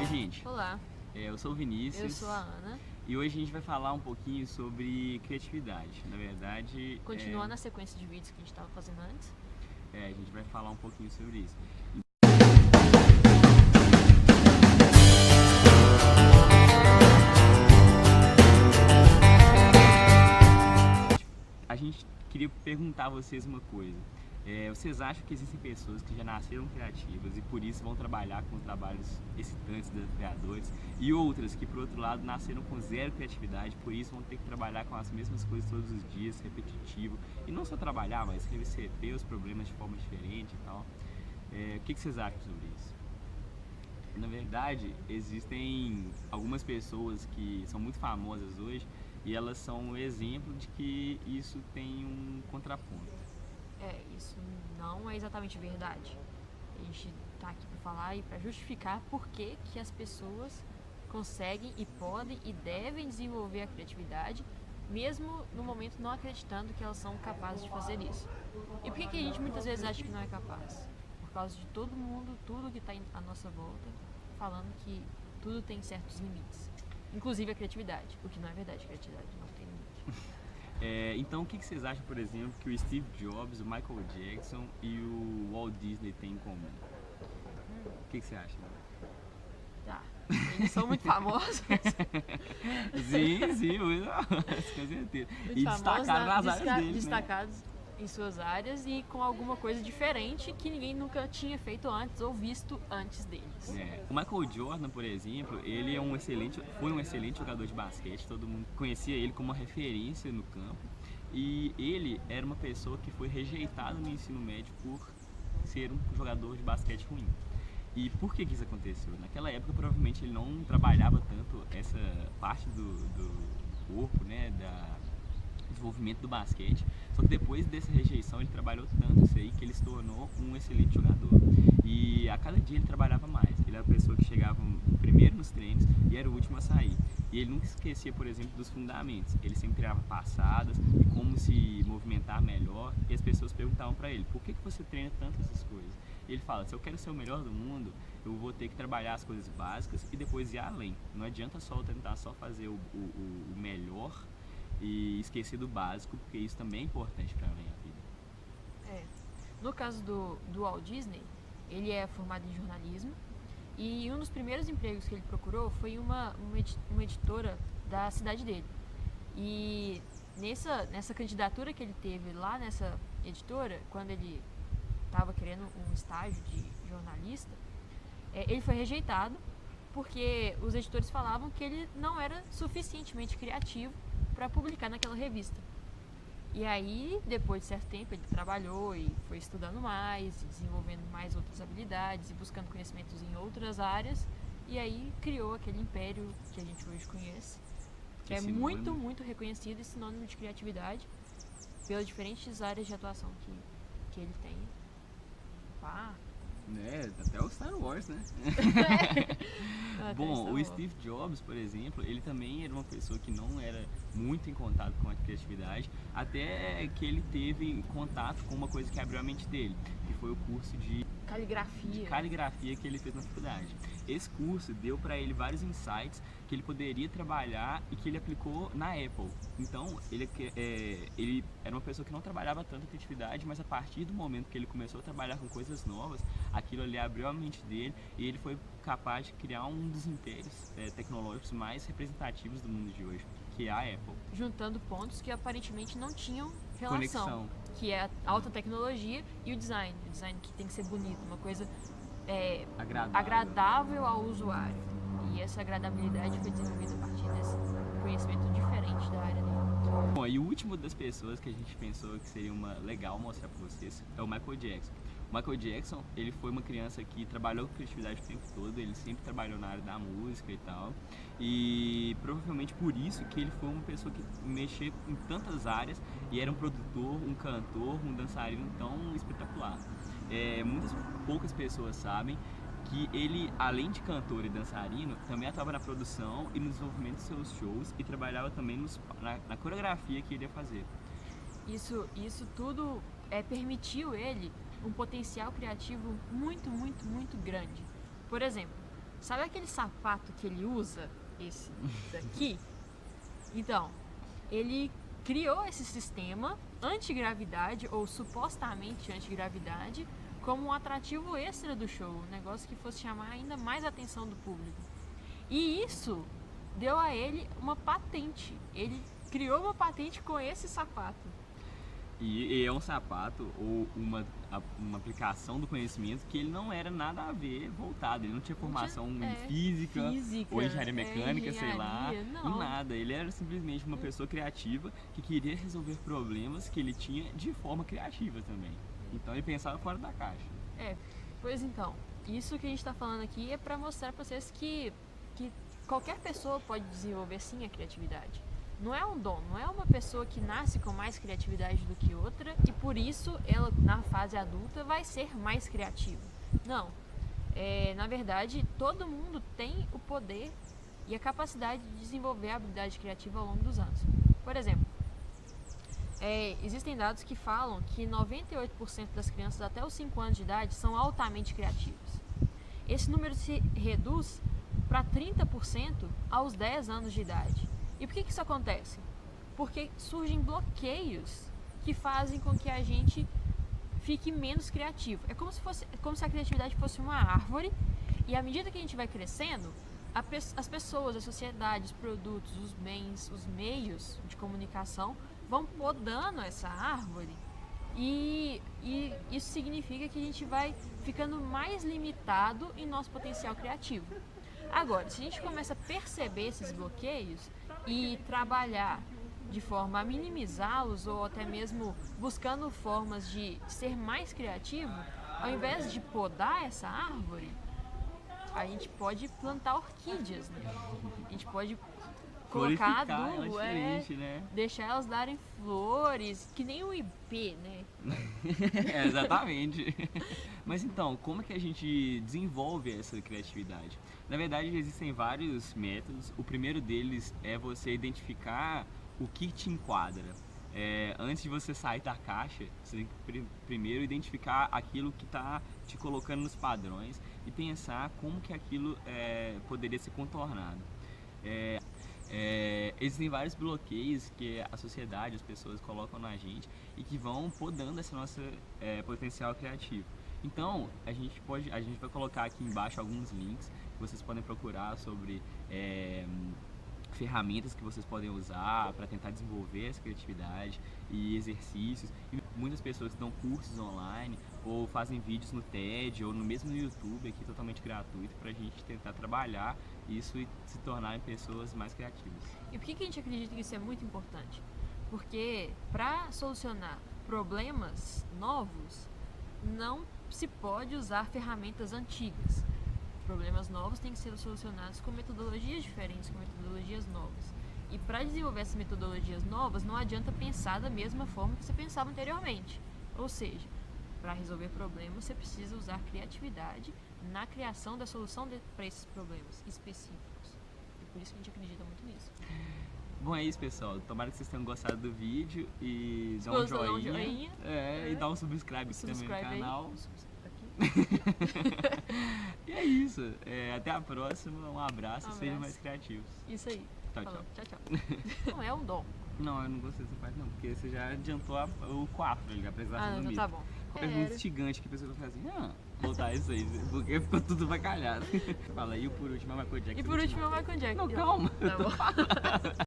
Oi, gente. Olá, Eu sou o Vinícius. eu sou a Ana. E hoje a gente vai falar um pouquinho sobre criatividade. Na verdade, Continuando a sequência de vídeos que a gente estava fazendo antes. a gente vai falar um pouquinho sobre isso. A gente queria perguntar a vocês uma coisa. Vocês acham que existem pessoas que já nasceram criativas e por isso vão trabalhar com trabalhos excitantes dos criadores e outras que, por outro lado, nasceram com zero criatividade, por isso vão ter que trabalhar com as mesmas coisas todos os dias, repetitivo, e não só trabalhar, mas receber os problemas de forma diferente e tal? O que vocês acham sobre isso? Na verdade, existem algumas pessoas que são muito famosas hoje e elas são um exemplo de que isso tem um contraponto. Isso não é exatamente verdade. A gente está aqui para falar e para justificar por que as pessoas conseguem e podem e devem desenvolver a criatividade, mesmo no momento não acreditando que elas são capazes de fazer isso. E por que a gente muitas vezes acha que não é capaz? Por causa de todo mundo, tudo que está à nossa volta, falando que tudo tem certos limites, inclusive a criatividade, o que não é verdade, a criatividade não tem limite. Então, o que vocês acham, por exemplo, que o Steve Jobs, o Michael Jackson e o Walt Disney têm em comum? O que você acha? Tá, eles são muito famosos. Sim, muito famosos, com certeza. Muito E famosos, destacaram nas áreas deles, destacados em suas áreas e com alguma coisa diferente que ninguém nunca tinha feito antes ou visto antes deles. O Michael Jordan, por exemplo, ele foi um excelente jogador de basquete, todo mundo conhecia ele como uma referência no campo, e ele era uma pessoa que foi rejeitada no ensino médio por ser um jogador de basquete ruim. E por que isso aconteceu? Naquela época, provavelmente, ele não trabalhava tanto essa parte do corpo, né, desenvolvimento do basquete, só que depois dessa rejeição ele trabalhou tanto isso aí que ele se tornou um excelente jogador. E a cada dia ele trabalhava mais, ele era a pessoa que chegava primeiro nos treinos e era o último a sair. E ele nunca esquecia, por exemplo, dos fundamentos, ele sempre criava passadas e como se movimentar melhor, e as pessoas perguntavam para ele, por que você treina tanto essas coisas? E ele fala, se eu quero ser o melhor do mundo, eu vou ter que trabalhar as coisas básicas e depois ir além. Não adianta só eu tentar só fazer o melhor e esquecer do básico, porque isso também é importante para a minha vida. No caso do Walt Disney, ele é formado em jornalismo e um dos primeiros empregos que ele procurou foi uma editora da cidade dele. E nessa candidatura que ele teve lá nessa editora, quando ele estava querendo um estágio de jornalista, ele foi rejeitado porque os editores falavam que ele não era suficientemente criativo para publicar naquela revista. E aí, depois de certo tempo, ele trabalhou e foi estudando mais, desenvolvendo mais outras habilidades e buscando conhecimentos em outras áreas, e aí criou aquele império que a gente hoje conhece, que é muito, muito reconhecido e sinônimo de criatividade pelas diferentes áreas de atuação que ele tem. Até o Star Wars, né? Bom, o Steve Jobs, por exemplo, ele também era uma pessoa que não era muito em contato com a criatividade, até que ele teve contato com uma coisa que abriu a mente dele, que foi o curso de caligrafia que ele fez na faculdade. Esse curso deu para ele vários insights que ele poderia trabalhar e que ele aplicou na Apple. Então, ele era uma pessoa que não trabalhava tanto a criatividade, mas a partir do momento que ele começou a trabalhar com coisas novas, aquilo ali abriu a mente dele e ele foi capaz de criar um dos impérios tecnológicos mais representativos do mundo de hoje, que é a Apple. Juntando pontos que aparentemente não tinham relação. Conexão. Que é a alta tecnologia e o design que tem que ser bonito, uma coisa agradável ao usuário. E essa agradabilidade foi desenvolvida a partir desse conhecimento diferente da área dele. Bom, e o último das pessoas que a gente pensou que seria legal mostrar para vocês é o Michael Jackson. O Michael Jackson, ele foi uma criança que trabalhou com criatividade o tempo todo, ele sempre trabalhou na área da música e tal, e provavelmente por isso que ele foi uma pessoa que mexeu em tantas áreas e era um produtor, um cantor, um dançarino tão espetacular. Poucas pessoas sabem que ele, além de cantor e dançarino, também atuava na produção e no desenvolvimento de seus shows e trabalhava também na coreografia que ele ia fazer. Isso tudo permitiu ele um potencial criativo muito, muito, muito grande. Por exemplo, Sabe aquele sapato que ele usa? Esse daqui? Então, ele criou esse sistema antigravidade, ou supostamente antigravidade, como um atrativo extra do show, um negócio que fosse chamar ainda mais a atenção do público. E isso deu a ele uma patente. Ele criou uma patente com esse sapato. E é um sapato ou uma aplicação do conhecimento que ele não era nada a ver voltado. Ele não tinha formação em física ou engenharia mecânica, sei lá, não. nada. Ele era simplesmente uma pessoa criativa que queria resolver problemas que ele tinha de forma criativa também. Então ele pensava fora da caixa. Pois então, isso que a gente está falando aqui é para mostrar para vocês que qualquer pessoa pode desenvolver sim a criatividade. Não é um dom, não é uma pessoa que nasce com mais criatividade do que outra e por isso ela, na fase adulta, vai ser mais criativa. Não. Na verdade, todo mundo tem o poder e a capacidade de desenvolver a habilidade criativa ao longo dos anos. Por exemplo, existem dados que falam que 98% das crianças até os 5 anos de idade são altamente criativas. Esse número se reduz para 30% aos 10 anos de idade. E por que isso acontece? Porque surgem bloqueios que fazem com que a gente fique menos criativo. É como se a criatividade fosse uma árvore e à medida que a gente vai crescendo, as pessoas, a sociedade, os produtos, os bens, os meios de comunicação vão podando essa árvore e isso significa que a gente vai ficando mais limitado em nosso potencial criativo. Agora, se a gente começa a perceber esses bloqueios e trabalhar de forma a minimizá-los ou até mesmo buscando formas de ser mais criativo, ao invés de podar essa árvore, a gente pode plantar orquídeas, né? A gente pode colocar adubo, né? Deixar elas darem flores, que nem o IP, né? Exatamente. Mas então, como é que a gente desenvolve essa criatividade? Na verdade, existem vários métodos. O primeiro deles é você identificar o que te enquadra. Antes de você sair da caixa, você tem que primeiro identificar aquilo que está te colocando nos padrões e pensar como que aquilo poderia ser contornado. Existem vários bloqueios que a sociedade, as pessoas colocam na gente e que vão podando esse nosso potencial criativo. Então, a gente vai colocar aqui embaixo alguns links que vocês podem procurar sobre ferramentas que vocês podem usar para tentar desenvolver essa criatividade e exercícios. E muitas pessoas dão cursos online ou fazem vídeos no TED ou mesmo no YouTube aqui totalmente gratuito para a gente tentar trabalhar isso e se tornarem pessoas mais criativas. E por que a gente acredita que isso é muito importante? Porque para solucionar problemas novos, não se pode usar ferramentas antigas. Problemas novos têm que ser solucionados com metodologias diferentes, com metodologias novas. E para desenvolver essas metodologias novas, não adianta pensar da mesma forma que você pensava anteriormente. Ou seja, para resolver problemas, você precisa usar criatividade na criação da solução para esses problemas específicos. E por isso que a gente acredita muito nisso. Bom, é isso, pessoal. Tomara que vocês tenham gostado do vídeo e dá um joinha. E dá um subscribe aqui também no canal. E é isso. Até a próxima. Um abraço e sejam mais criativos. Isso aí. Tchau. Não é um dom. Não, eu não gostei dessa parte não, porque você já adiantou o 4, a apresentação do mito. Tá bom. Pergunta instigante que a pessoa vai fazer assim, voltar isso aí, porque ficou tudo bacalhado. Fala, e por último é o Michael Jackson. E por último é o Michael Jackson. Não, calma. Tá bom.